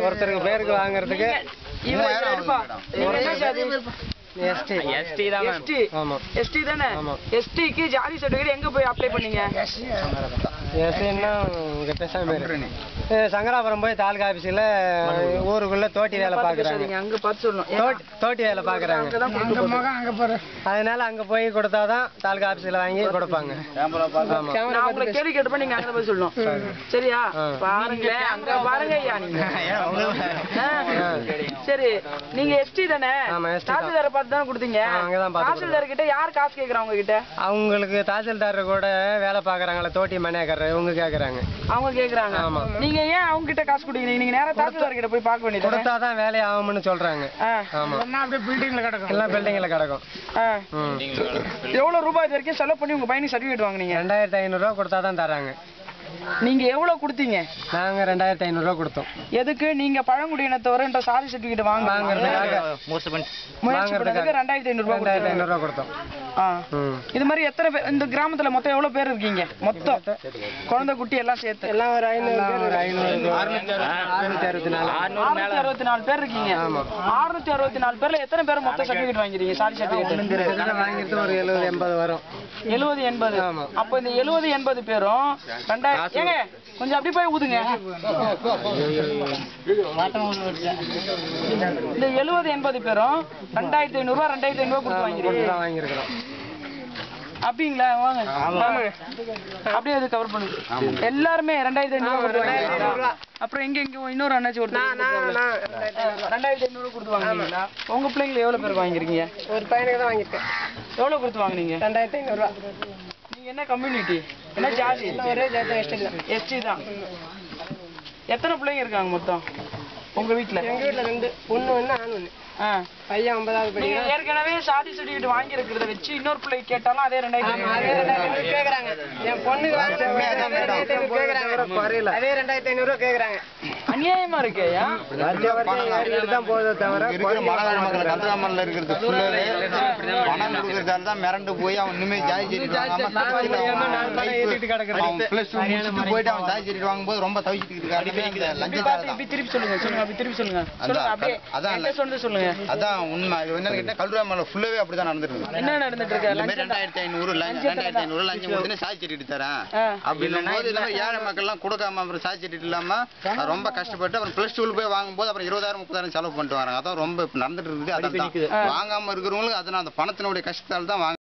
ஒருத்தருக்கு பேருக்கு வாங்குறதுக்கு எஸ்டிக்கு ஜாதி சர்டிபிகேட் எங்க போய் அப்ளை பண்ணீங்க? சங்கராபுரம் போய் தாலுகா ஆபீஸ்ல ஊருக்குள்ள தோட்டி வேலை பாக்குறாங்க. அங்க பார்த்து சொல்லணும், தோட்டி வேலை பாக்குறாங்க. அதனால அங்க போய் கொடுத்தாதான் தாலுகா ஆபீஸ்ல வாங்கி கொடுப்பாங்க. கேள்வி கேட்டப்ப நீங்க அங்க போய் சொல்லணும். சரியா? பாருங்களேன், அங்க பாருங்க ஐயா. நீங்க சரி, நீங்க எஸ்டி தானே? தாசில்தாரை பார்த்து தானே கொடுத்தீங்க? தாசில்தார் கிட்ட யார் காசு கேக்குறாங்க உங்ககிட்ட? அவங்களுக்கு தாசில்தார் கூட வேலை பாக்குறாங்களா, தோட்டி மனையாக்கற இவங்க கேக்குறாங்க. அவங்க கேக்குறாங்க. நீங்க ஏன் அவங்க கிட்ட காசு கொடுக்குறீங்க? நீங்க நேரா தாசில்தார் கிட்ட போய் பார்க்க வேண்டியது. கொடுத்தாதான் வேலை ஆகும்னு சொல்றாங்க. ஆமா, அப்படியே பில்டிங்ல கிடக்கும். எல்லாம் பில்டிங்ல கிடக்கும். எவ்வளவு ரூபாய் இது வரைக்கும் செலவு பண்ணி உங்க பையனுக்கு சர்டிபிகேட் வாங்குனீங்க? 2500 ரூபாய் கொடுத்தாதான் தராங்க. நீங்க எவ்வளவு கொடுத்தீங்க? நாங்க 2500 ரூபாய் கொடுத்தோம். எதுக்கு? நீங்க பழங்குடியினத்தவர்ன்ற சாதி சர்டிபிகேட் வாங்குறதுக்காக 2500 ரூபாய் கொடுத்தோம். இது மாதிரி எத்தனை பேர் இந்த கிராமத்துல மொத்தம் எவ்வளவு பேர் இருக்கீங்க? மொத்தம் குழந்தை குட்டி எல்லாம் சேர்த்து எல்லாம் ஒரு 664 பேர் இருக்கீங்க. 664 பேர்ல எத்தனை பேர் மொத்தம் சர்டிபிகேட் வாங்கிருக்கீங்க? சாதி சர்டிபிகேட் வாங்கிட்டு ஒரு 70-80 வரும். 70-80. அப்ப இந்த 70-80 பேரும் 2000 ஏங்க கொஞ்சம் அப்படி போய் ஊதுங்க. இந்த 70-80 பேரும் 2500 ரூபாய் 2500 கொடுத்து வாங்கிருக்கோம். அப்படிங்களா? வாங்க அப்படியே அது கவர் பண்ணுங்க. எல்லாருமே 2500 ரூபாய். அப்புறம் எங்க இன்னொரு அண்ணாச்சி ஒரு 2500 கொடுத்து வாங்குறீங்களா? உங்க பிள்ளைங்களை எவ்வளவு பேர் வாங்கிருக்கீங்க? ஒரு பையனுக்கு தான் வாங்கிருக்கேன். எவ்வளவு கொடுத்து வாங்குனீங்க? 2500 ரூபாய். நீங்க என்ன கம்யூனிட்டி? என்ன ஜாதி? ஒரே ஜாதி எஸ்டி தான். எத்தனை பிள்ளைங்க இருக்காங்க மொத்தம் உங்க வீட்டுல? எங்க வீட்டுல 2 பொண்ணு 1 ஆண் 1. பையன் 9வது படிக்கிறான். ஏற்கனவே சாதி சர்டிபிகேட் வாங்கி இருக்கிறத வச்சு இன்னொரு பிள்ளை கேட்டாலும் அதே 2500 கேக்குறாங்க. என் பொண்ணுக்கு அதே 2500 கேக்குறாங்க. அநியாயமா இருக்கு. தான் போதே தவிர மலைவாழ் மக்கள் கந்தகாமல்ல இருக்கிறது ஃபுல்லாவே பணம் கொடுக்கறதால தான் மிரண்டு போய் அவன் இனிமே ஜாதி சர்டிபிகேட் வாங்காம போயிட்டு அவன் ஜாதி சர்டிபிகேட் வாங்கும்போது ரொம்ப தவிச்சிட்டு இருக்காரு. திருப்பி சொல்லுங்க அப்படி திருப்பி சொல்லுங்க. சொல்லுங்க. அதான் உண்மை. என்னன்னு கேட்டா கல்லுராமல ஃபுல்லாவே அப்படிதான் நடந்துட்டு இருக்கு. என்ன நடந்துட்டு இருக்கு? 2500 லஞ்சம் கொடுத்து சாதி சர்டிபிகேட் தரேன் அப்படின்னும் போது இல்லாம ஏழை மக்கள் எல்லாம் கொடுக்காம அப்புறம் சாதி சர்டிபிகேட் இல்லாம ரொம்ப கஷ்டப்பட்டு அப்புறம் +2 போய் வாங்கும்போது அப்புறம் 20,000-30,000 செலவு பண்ணிட்டு வராங்க. அதான் ரொம்ப நடந்துட்டு இருக்குது. அதான் வாங்காம இருக்கிறவங்களுக்கு அதனால அந்த பணத்தினுடைய கஷ்டத்தால் தான்